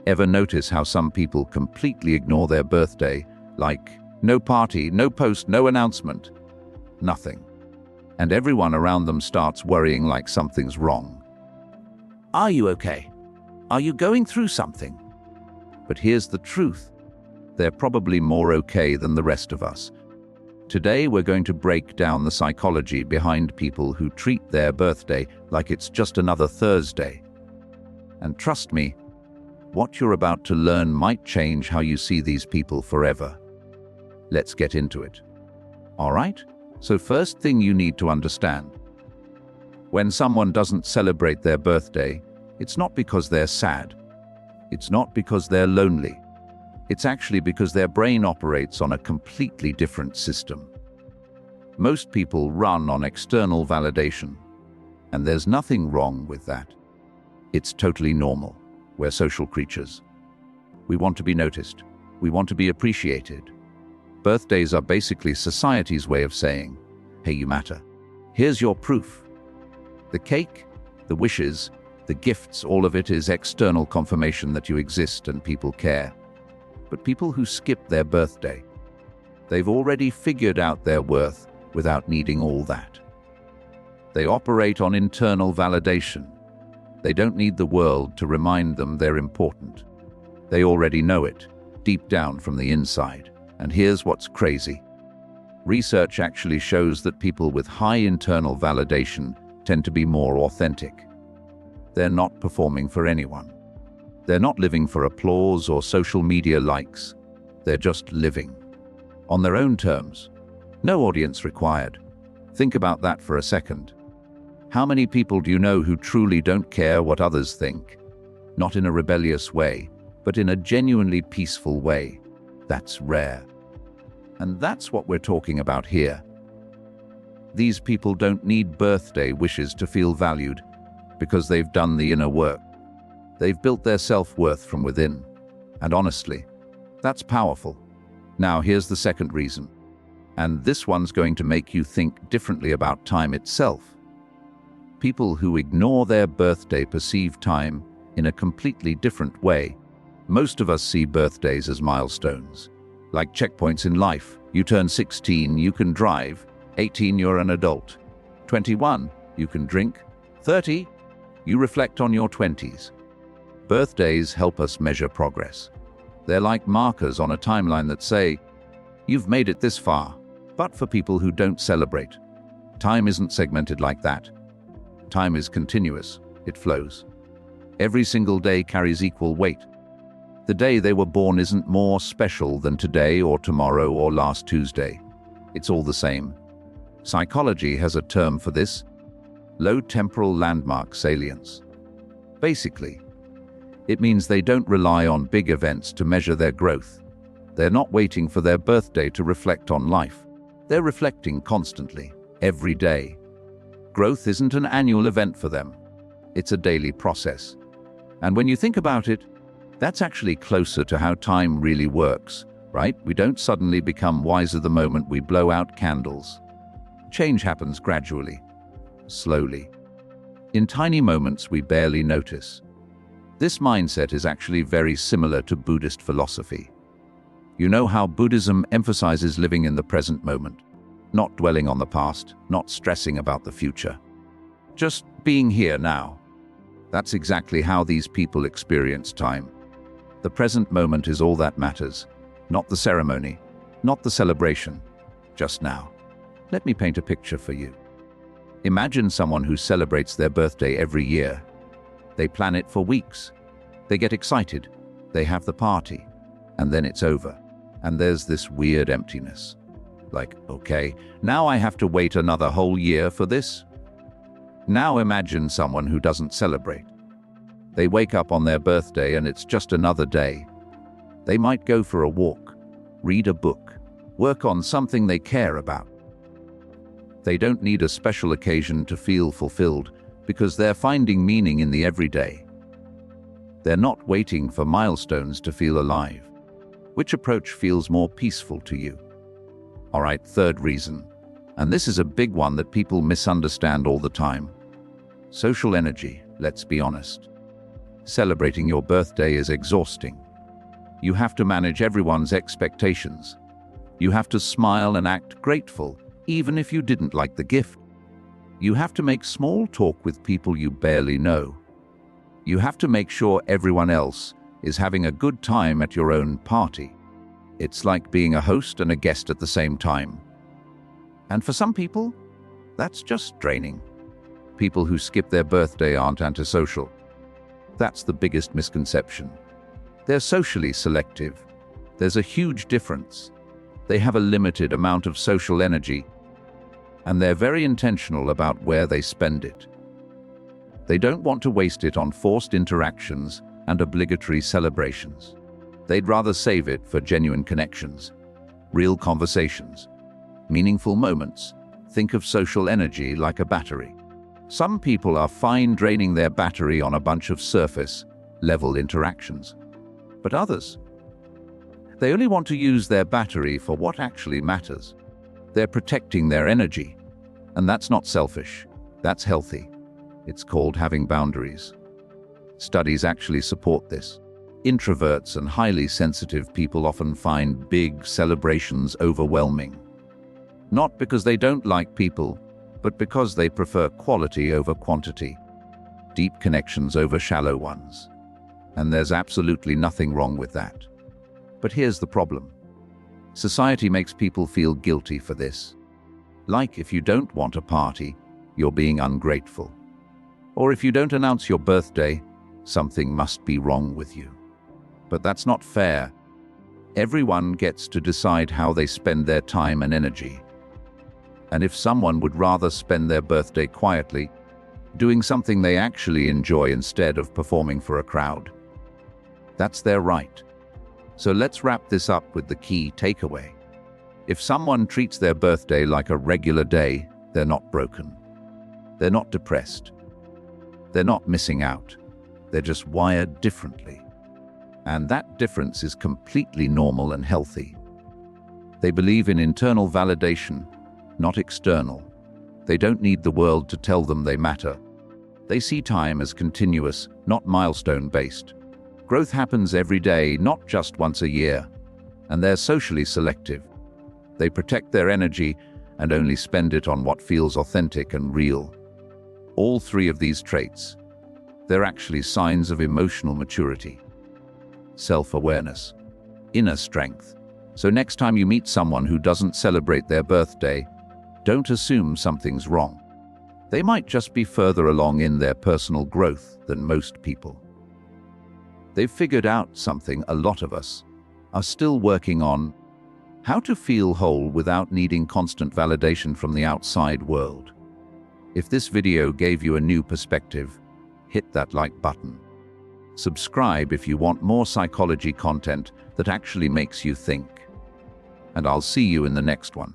Ever notice how some people completely ignore their birthday, like no party, no post, no announcement, nothing? And everyone around them starts worrying like something's wrong. Are you okay? Are you going through something? But here's the truth. They're probably more okay than the rest of us. Today we're going to break down the psychology behind people who treat their birthday like it's just another Thursday. And trust me, what you're about to learn might change how you see these people forever. Let's get into it. All right? So first thing you need to understand. When someone doesn't celebrate their birthday, it's not because they're sad. It's not because they're lonely. It's actually because their brain operates on a completely different system. Most people run on external validation, and there's nothing wrong with that. It's totally normal. We're social creatures. We want to be noticed. We want to be appreciated. Birthdays are basically society's way of saying, hey, you matter. Here's your proof. The cake, the wishes, the gifts, all of it is external confirmation that you exist and people care. But people who skip their birthday, they've already figured out their worth without needing all that. They operate on internal validation. They don't need the world to remind them they're important. They already know it, deep down from the inside. And here's what's crazy. Research actually shows that people with high internal validation tend to be more authentic. They're not performing for anyone. They're not living for applause or social media likes. They're just living. On their own terms. No audience required. Think about that for a second. How many people do you know who truly don't care what others think? Not in a rebellious way, but in a genuinely peaceful way. That's rare. And that's what we're talking about here. These people don't need birthday wishes to feel valued because they've done the inner work. They've built their self-worth from within. And honestly, that's powerful. Now here's the second reason. And this one's going to make you think differently about time itself. People who ignore their birthday perceive time in a completely different way. Most of us see birthdays as milestones, like checkpoints in life. You turn 16, you can drive. 18, you're an adult. 21, you can drink. 30, you reflect on your 20s. Birthdays help us measure progress. They're like markers on a timeline that say, you've made it this far. But for people who don't celebrate, time isn't segmented like that. Time is continuous. It flows. Every single day carries equal weight. The day they were born isn't more special than today or tomorrow or last Tuesday. It's all the same. Psychology has a term for this: low temporal landmark salience. Basically, it means they don't rely on big events to measure their growth. They're not waiting for their birthday to reflect on life. They're reflecting constantly, every day. Growth isn't an annual event for them. It's a daily process. And when you think about it, that's actually closer to how time really works, right? We don't suddenly become wiser the moment we blow out candles. Change happens gradually, slowly, in tiny moments we barely notice. This mindset is actually very similar to Buddhist philosophy. You know how Buddhism emphasizes living in the present moment, not dwelling on the past, not stressing about the future, just being here now. That's exactly how these people experience time. The present moment is all that matters, not the ceremony, not the celebration, just now. Let me paint a picture for you. Imagine someone who celebrates their birthday every year. They plan it for weeks. They get excited. They have the party. And then it's over. And there's this weird emptiness. Like, okay, now I have to wait another whole year for this? Now imagine someone who doesn't celebrate. They wake up on their birthday and it's just another day. They might go for a walk, read a book, work on something they care about. They don't need a special occasion to feel fulfilled because they're finding meaning in the everyday. They're not waiting for milestones to feel alive. Which approach feels more peaceful to you? All right, third reason, and this is a big one that people misunderstand all the time. Social energy, let's be honest. Celebrating your birthday is exhausting. You have to manage everyone's expectations. You have to smile and act grateful, even if you didn't like the gift. You have to make small talk with people you barely know. You have to make sure everyone else is having a good time at your own party. It's like being a host and a guest at the same time. And for some people, that's just draining. People who skip their birthday aren't antisocial. That's the biggest misconception. They're socially selective. There's a huge difference. They have a limited amount of social energy, and they're very intentional about where they spend it. They don't want to waste it on forced interactions and obligatory celebrations. They'd rather save it for genuine connections, real conversations, meaningful moments. Think of social energy like a battery. Some people are fine draining their battery on a bunch of surface-level interactions. But others, they only want to use their battery for what actually matters. They're protecting their energy, and that's not selfish, that's healthy. It's called having boundaries. Studies actually support this. Introverts and highly sensitive people often find big celebrations overwhelming. Not because they don't like people, but because they prefer quality over quantity, deep connections over shallow ones. And there's absolutely nothing wrong with that. But here's the problem. Society makes people feel guilty for this. Like if you don't want a party, you're being ungrateful. Or if you don't announce your birthday, something must be wrong with you. But that's not fair. Everyone gets to decide how they spend their time and energy. And if someone would rather spend their birthday quietly, doing something they actually enjoy instead of performing for a crowd, that's their right. So let's wrap this up with the key takeaway. If someone treats their birthday like a regular day, they're not broken. They're not depressed. They're not missing out. They're just wired differently. And that difference is completely normal and healthy. They believe in internal validation, not external. They don't need the world to tell them they matter. They see time as continuous, not milestone-based. Growth happens every day, not just once a year. And they're socially selective. They protect their energy and only spend it on what feels authentic and real. All three of these traits, they're actually signs of emotional maturity, self-awareness, inner strength. So next time you meet someone who doesn't celebrate their birthday, don't assume something's wrong. They might just be further along in their personal growth than most people. They've figured out something a lot of us are still working on: how to feel whole without needing constant validation from the outside world. If this video gave you a new perspective, hit that like button. Subscribe if you want more psychology content that actually makes you think. And I'll see you in the next one.